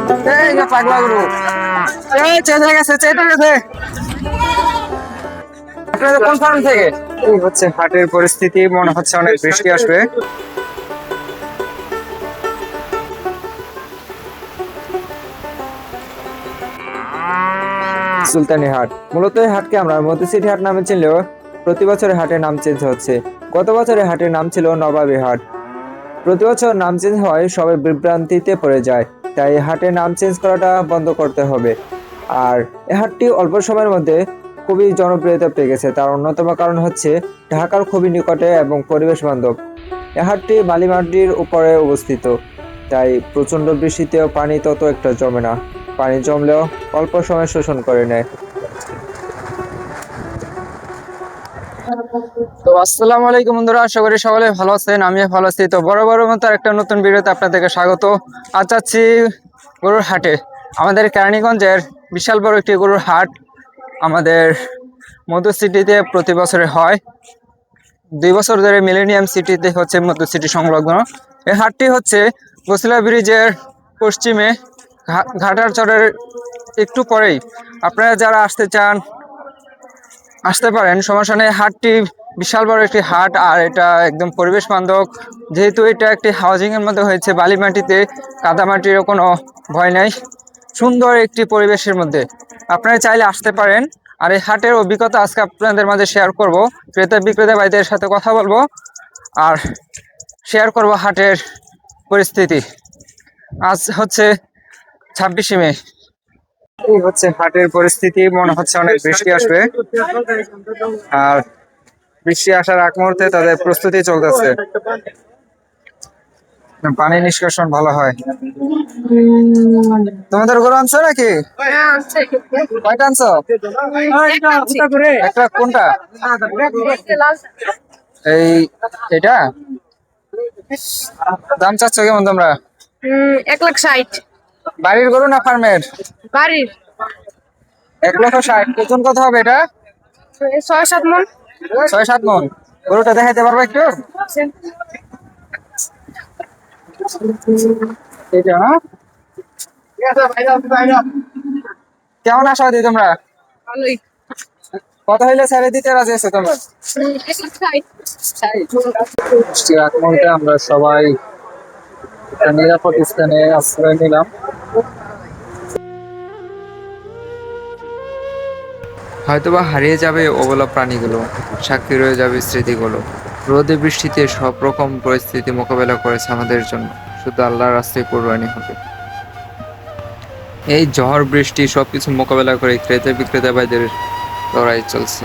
এই যে পাগলা গরু চেঁচে গেছে চেঁচে গেছে। আপনাদের কোন ফার্ম থেকে? এই হচ্ছে হাটের পরিস্থিতি, মনে হচ্ছে অনেক বৃষ্টি আসবে। সুলতানি হাট, মূলত এই হাটকে আমরা মতিঝিল হাট নামে চিনলেও প্রতি বছরের হাটের নাম চেঞ্জ হচ্ছে। গত বছরের হাটের নাম ছিল নবাবী হাট। প্রতি বছর নাম চেঞ্জ হয়, সবাই বিভ্রান্তিতে পড়ে যায়। তাই হাটের নাম চেঞ্জ করাটা বন্ধ করতে হবে। আর এই হাটটি অল্প সময়ের মধ্যে খুবই জনপ্রিয়তা পেয়ে গেছে। তার অন্যতম কারণ হচ্ছে ঢাকার খুবই নিকটে এবং পরিবেশ বান্ধব। এই হাটটি বালিমাটির উপরে অবস্থিত, তাই প্রচন্ড বৃষ্টিতেও পানি তত একটা জমে না। পানি জমলেও অল্প সময় শোষণ করে নেয়। তো আসসালামু আলাইকুম বন্ধুরা, আশা করি সকলে ভালো আছেন। আমিও ভালো আছি। তো বড় মতো একটা নতুন ভিডিওতে আপনাদেরকে স্বাগত। আজ যাচ্ছি গরুর হাটে। আমাদের কেরানীগঞ্জের বিশাল বড় একটি গরুর হাট আমাদের মধু সিটিতে প্রতি বছরে হয়। 2 বছর ধরে মিলেনিয়াম সিটিতে হচ্ছে মধু সিটি সংলগ্ন। এই হাটটি হচ্ছে বসিলা ব্রিজের পশ্চিমে ঘাটার চরের একটু পরেই। আপনারা যারা আসতে চান আসতে পারেন, সমস্যা নেই। হাটটি বিশাল বড় একটি হাট, আর এটা একদম পরিবেশ বান্ধব। যেহেতু এটা একটি হাউজিং এর মধ্যে হয়েছে, বালি মাটিতে, কাদামাটিরও কোনো ভয় নাই। সুন্দর একটি পরিবেশের মধ্যে আপনারা চাইলে আসতে পারেন। আর এই হাটের অভিজ্ঞতা আজকে আপনাদের মাঝে শেয়ার করব। ক্রেতা বিক্রেতা ভাইদের সাথে কথা বলবো আর শেয়ার করব হাটের পরিস্থিতি। আজ হচ্ছে 26শে মে। এই হচ্ছে হাটের পরিস্থিতি, মনে হচ্ছে অনেক বৃষ্টি আসবে। আর বৃষ্টি আসার আগ মুহূর্তে তাদের প্রস্তুতি চলতেছে। পানি নিষ্কাশন ভালো হয়। তোমাদের গরু আনছো নাকি? কয়টা আনছো? একটা কোনটা? এই এটা দাম চাচ্ছ কেমন তোমরা? 1,60,000। বাড়ির গরু না ফার্মের? বাড়ির 1,60,000। ওজন কত হবে এটা? 6-7 মন। 6-7 মন। গরুটা দেখাইতে পারবো একটু? এটা না? কেমন আশাবাদী তোমরা? ভালোই। কত হইলে ছেড়ে দিতে রাজি আছো তোমরা? 1,60,000। আমরা সবাই একটা নিরাপদ স্থানে আশ্রয় নিলাম। হয়তোবা হারিয়ে যাবে অবলা প্রাণীগুলো, সাক্ষী রয়ে যাবে স্মৃতিগুলো। রোদে বৃষ্টিতে সব রকম পরিস্থিতি মোকাবেলা করেছে আমাদের জন্য, শুধু আল্লাহর রাস্তায় কোরবানি হবে। এই ঝড় বৃষ্টি সবকিছু মোকাবেলা করে ক্রেতা বিক্রেতা ভাইদের লড়াই চলছে।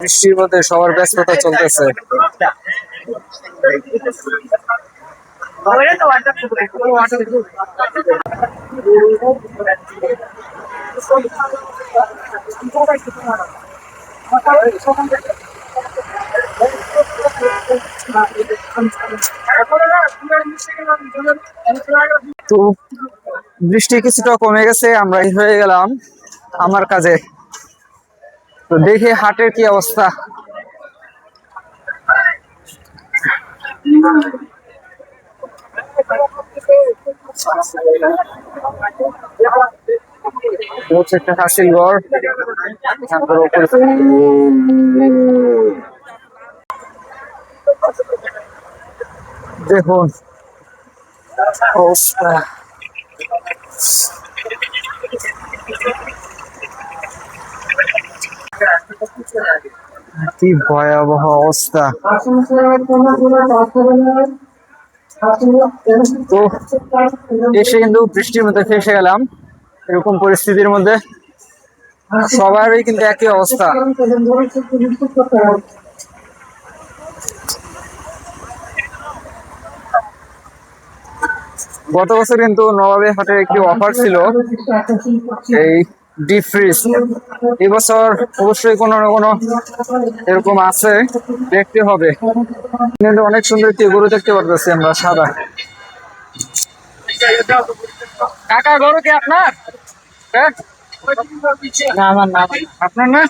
বৃষ্টির মধ্যে সবার ব্যস্ততা চলতেছে। তো বৃষ্টি কিছুটা কমে গেছে, আমরা হয়ে গেলাম আমার কাজে। তো দেখি হাটের কি অবস্থা। হচ্ছে একটা হাসিল ঘর। দেখুন অবস্থা। কি ভয়াবহ অবস্থা। তো এসে কিন্তু বৃষ্টির মধ্যে ফেসে গেলাম। এরকম পরিস্থিতির মধ্যে সবারই কিন্তু একই অবস্থা। গত বছর কিন্তু নবাবী হাটের একটি অফার ছিল, এই ডিপ ফ্রিজ। এবছর অবশ্যই কোনো না কোনো এরকম আছে, দেখতে হবে। কিন্তু অনেক সুন্দর একটি গরু দেখতে পারতেছি আমরা, সাদা। কাকা গরু কি আপনার? না আমার নাম আপনার না?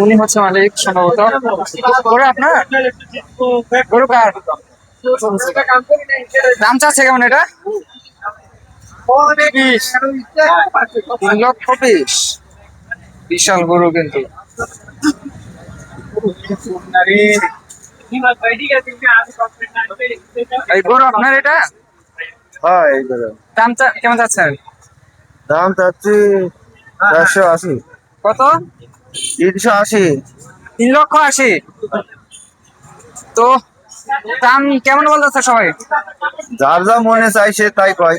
উনি হচ্ছে মালিক সম্ভবত। গরু আপনার? গরু কার? দাম চাচ্ছে কেমন এটা? 3,20,000। বিশাল গরু কিন্তু। এই গরু আপনার এটা? হ্যাঁ এইগুলো দাম কেমন চাচ্ছেন? দাম চাচ্ছি 480। কত? 380। 3,80,000। তো দাম কেমন বলতেছে সবাই? যার যা মনে চাই সে তাই কয়।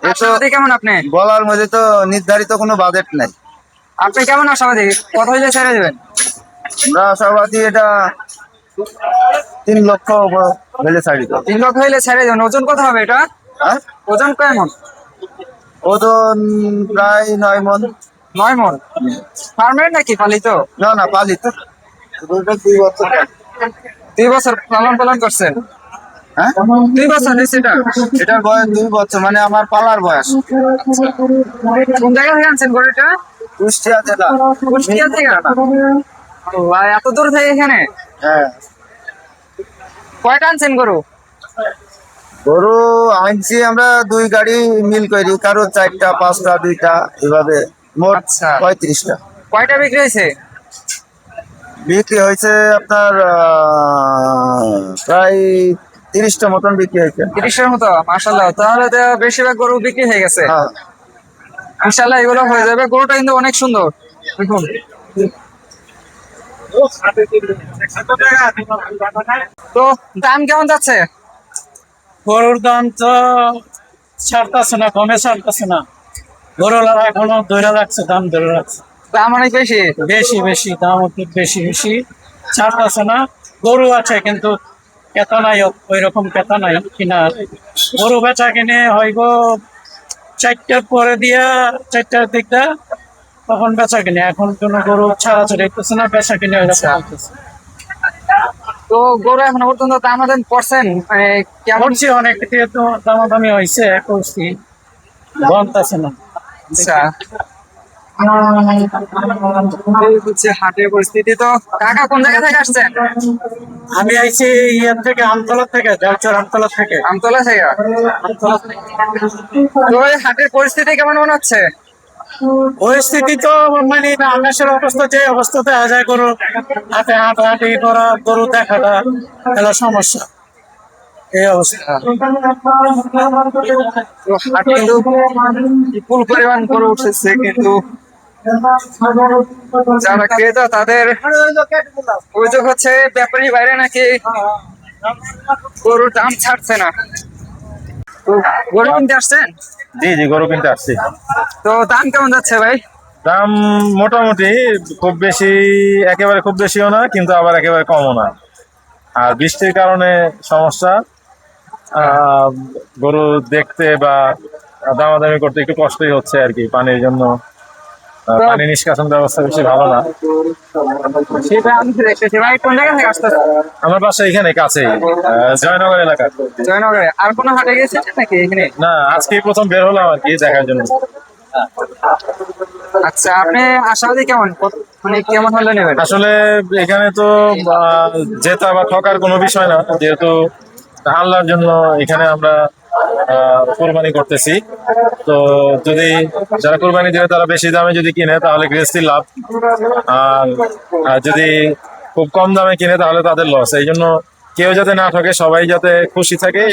এ তো আশাবাদী কেমন আপনি? বলার মধ্যে তো নির্ধারিত কোনো বাজেট নাই। আপনি কেমন আশাবাদী? কত হইলে ছেড়ে দেবেন? আমরা আশাবাদী এটা 3 লক্ষ হলে ছাড়ি তো। 3,00,000 হইলে ছেড়ে দেবেন। ওজন কত হবে এটা? হ্যাঁ ওজন কেমন? ওজন প্রায় 9 মন। 9 মণ। ফার্মের নাকি পালিত? না না পালিত। দুটো 2 বছর। 2 বছর পালন পালন করছেন? হ্যাঁ 2 বছর হয়েছে এটা? এটার বয়স 2 বছর, মানে আমার পালার বয়স। কোন জায়গা থেকে আনছেন গরুটা? কুষ্টিয়া জেলা। কুষ্টিয়া থেকে? আল্লাহ, এত দূর থেকে এখানে? হ্যাঁ কয়টা আনছেন গরু? গরু আনছি আমরা 2 গাড়ি মিল করি, কারো 4টা 5টা 2টা এভাবে, মোট আচ্ছা। 35টা। কয়টা বিক্রি হয়েছে? বিক্রি হয়েছে আপনার প্রায় 30টা মতন বিক্রি হয়েছে। 30-এর মতো? মাশাআল্লাহ, তাহলে তো বেশিরভাগ গরু বিক্রি হয়ে গেছে। হ্যাঁ ইনশাআল্লাহ এগুলো হয়ে যাবে। গরুটা কিন্তু অনেক সুন্দর, দেখুন। তো দাম কেমন যাচ্ছে? গরুর দাম তো ছাড়তেছে না, কমে ছাড়তেছে না। গরুলারা এখনো ধরে রাখছে, দাম ধরে রাখছে। দাম অনেক বেশি? বেশি বেশি দাম, অনেক বেশি বেশি ছাড়তেছে না। গরু আছে কিন্তু ক্রেতা নাই, ওই রকম ক্রেতা নাই কিনা। গরু বেচা কিনে হইব 4টার পরে দিয়া, 4টার দিকটা তখন বেচা কিনে। এখন কোনো গরু ছাড়াছাড়ি হইতেছে না, বেচা কিনে আচ্ছা। তো গরু এখনো পর্যন্ত দামাদাম করছেন? মানে কেমন? করছি অনেক দিয়ে তো দামাদামি হয়েছে, করছি বলতেছে না। আচ্ছা, এই হচ্ছে হাটের পরিস্থিতি। তো কাকা কোন জায়গা থেকে আসছেন? আমি আইছি ইয়ের থেকে, আমতলা থেকে, দেওচর আমতলা থেকে। আমতলা থেকে? তো এই হাটের পরিস্থিতি কেমন মনে হচ্ছে? পরিস্থিতি তো মানে আকাশের অবস্থা, যে অবস্থাতে আজায় গরু হাতে হাঁটাহাঁটি করা, গরু দেখাটা হলো সমস্যা, এই অবস্থা। তো হাট কিন্তু বিপুল পরিমাণ গরু উঠেছে, কিন্তু যারা ক্রেতা তাদের অভিযোগ হচ্ছে ব্যাপারী বাইরে নাকি গরুর দাম ছাড়ছে না। তো গরু কিনতে আসছেন? জি জি, গরু কিনতে আসছি। তো দাম কেমন যাচ্ছে ভাই? দাম মোটামুটি, খুব বেশি, একেবারে খুব বেশিও না, কিন্তু আবার একেবারে কমও না। আর বৃষ্টির কারণে সমস্যা, গরু দেখতে বা দামাদামি করতে একটু কষ্টই হচ্ছে আর কি। পানির জন্য পানি নিষ্কাশন ব্যবস্থা বেশি ভালো না। সেটা আমি দেখতেছি। ভাই কোন জায়গা থেকে আসতেছে? আমার বাসা এখানে কাছেই, জয়নগর এলাকা। জয়নগরে? আর কোনো হাটে গেছে নাকি এখানে? না, আজকে প্রথম বের হলাম আর কি দেখার জন্য। আচ্ছা, আপনি আশাবাদী কেমন? মানে কেমন হলে নেবেন? আসলে এখানে তো জেতা বা ঠকার কোনো বিষয় না, যেহেতু আল্লাহর জন্য এখানে আমরা কোরবানি করতেছি। তো যদি যারা কোরবানি দেবে তারা বেশি দামে যদি কিনে তাহলে গৃহস্থী লাভ, আর যদি খুব কম দামে কিনে তাহলে তাদের লস। এই জন্য কেউ যাতে না ঠকে, সবাই যাতে খুশি থাকে,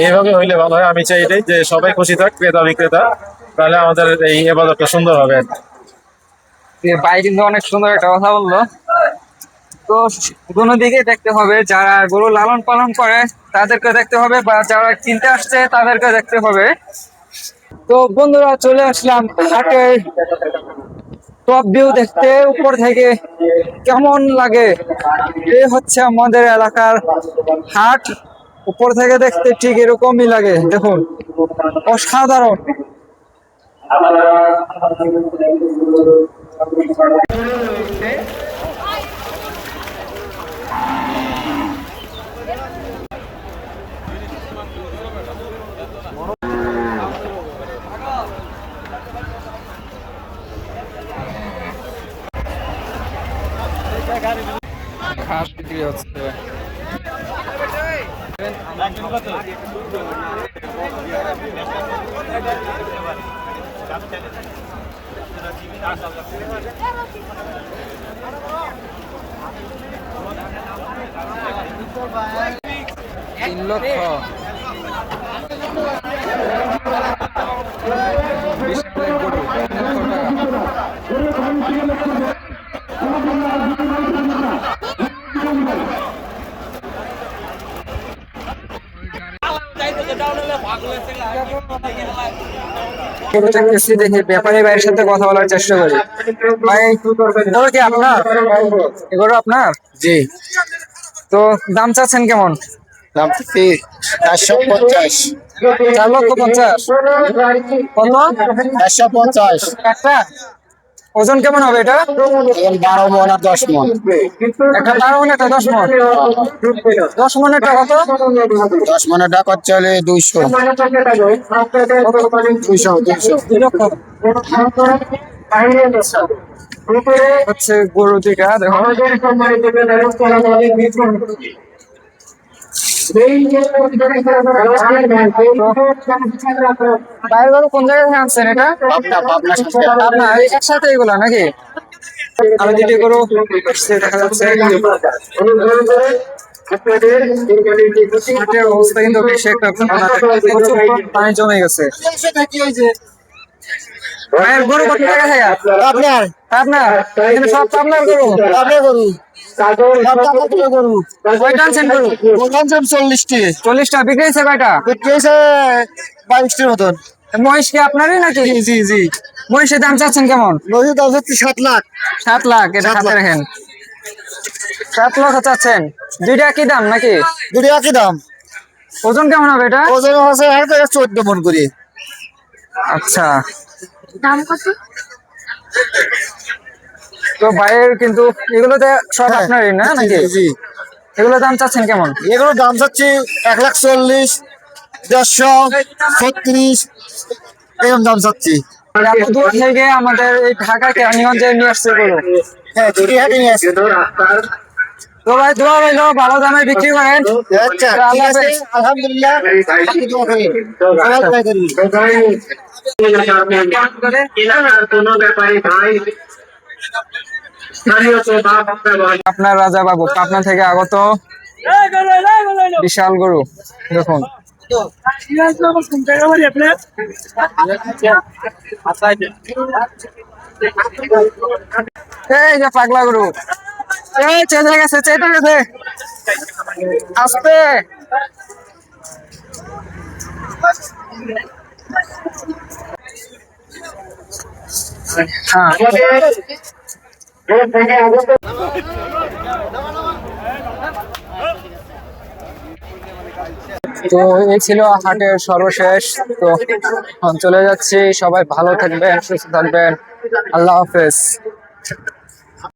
এইভাবে হইলে ভালো হয়। আমি চাই এটাই, যে সবাই খুশি থাক, ক্রেতা বিক্রেতা, তাহলে আমাদের এই ইবাদতটা সুন্দর হবে। ভাই কিন্তু অনেক সুন্দর একটা কথা বললো। তো দুনো দিকে দেখতে হবে, যারা গরু লালন পালন করে তাদেরকে দেখতে হবে, বা যারা কিনতে আসছে তাদেরকে দেখতে হবে। তো বন্ধুরা, চলে আসলাম হাটের টপ ভিউ দেখতে, উপর থেকে কেমন লাগে। এই হচ্ছে আমাদের এলাকার হাট, উপর থেকে দেখতে ঠিক এরকমই লাগে, দেখুন, অসাধারণ। ঘাস বিক্রি হচ্ছে। তিন লক্ষ বিশাল এক গরু, 3 লক্ষ টাকা। গরু দেখতেছি, দেখি ব্যাপারী ভাইয়ের সাথে কথা বলার চেষ্টা করি। ভাই, গরু কি আপনার? এ গরু আপনার? জি, তো দাম চাচ্ছেন কেমন? দাম 450। 4,50,000। কত? 450। একটা ওজন কেমন হবে এটা? 12 মন আর 10 মন। একটা 12 মন, একটা 10 মন। 10 মনের টাকা কত? 10 মনের টাকা চলে 200। 2 লক্ষ হচ্ছে গরু দুইটা, দেখো। বাইরের গরু কোন জায়গায় থেকে আনছেন এটা? পাবনা। একসাথে এগুলা নাকি? আমি দুটি গরু আসছে, দেখা যাচ্ছে। মাঠের অবস্থা কিন্তু বেশি একটা ভালো না, প্রচুর পানি জমে গেছে। ভাইয়ের গরু কত টাকা থেকে? আপনার এখানে সব আপনার গরু? কয়টা আনছেন গরু? 40টা। বিক্রি হয়েছে কয়টা? 22টির মতন। মহিষ কি আপনারই নাকি? জি জি। মহিষের দাম চাচ্ছেন কেমন? নদীর দাম হচ্ছে 7 লাখ। 7 লাখ। এটা হাতে রাখেন। 7 লক্ষ চাচ্ছেন। দুইটা একই দাম নাকি? দুটো একই দাম। ওজন কেমন হবে এটা? ওজন আছে 14 মন করে। আচ্ছা, দাম কত? তো ভাইয়ের কিন্তু এগুলোতে সব আপনারই না নাকি? জি। এগুলো দাম চাচ্ছেন কেমন? এগুলো দাম চাচ্ছি 1,40,000, 150, 36 এরকম দাম চাচ্ছি। এত দূর থেকে আমাদের এই ঢাকা কেরানীগঞ্জে নিয়ে আসছে গরু। হ্যাঁ, দুটি হাটে নিয়ে আসছি। তো ভাই, দোয়া রইলো ভালো দামে বিক্রি করেন। আচ্ছা, ঠিক আছে, আলহামদুলিল্লাহ। আপনি দোয়া করেন। সবাই দোয়া করেন। আপনার রাজা বাবু পাবনা থেকে আগত বিশাল গরু, দেখুন। এই যে পাগলা গরু, এই চেঞ্জ হয়ে গেছে, আস্তে। হ্যাঁ, তো এই ছিল হাটের সর্বশেষ। তো এখন চলে যাচ্ছি, সবাই ভালো থাকবেন, সুস্থ থাকবেন। আল্লাহ হাফেজ।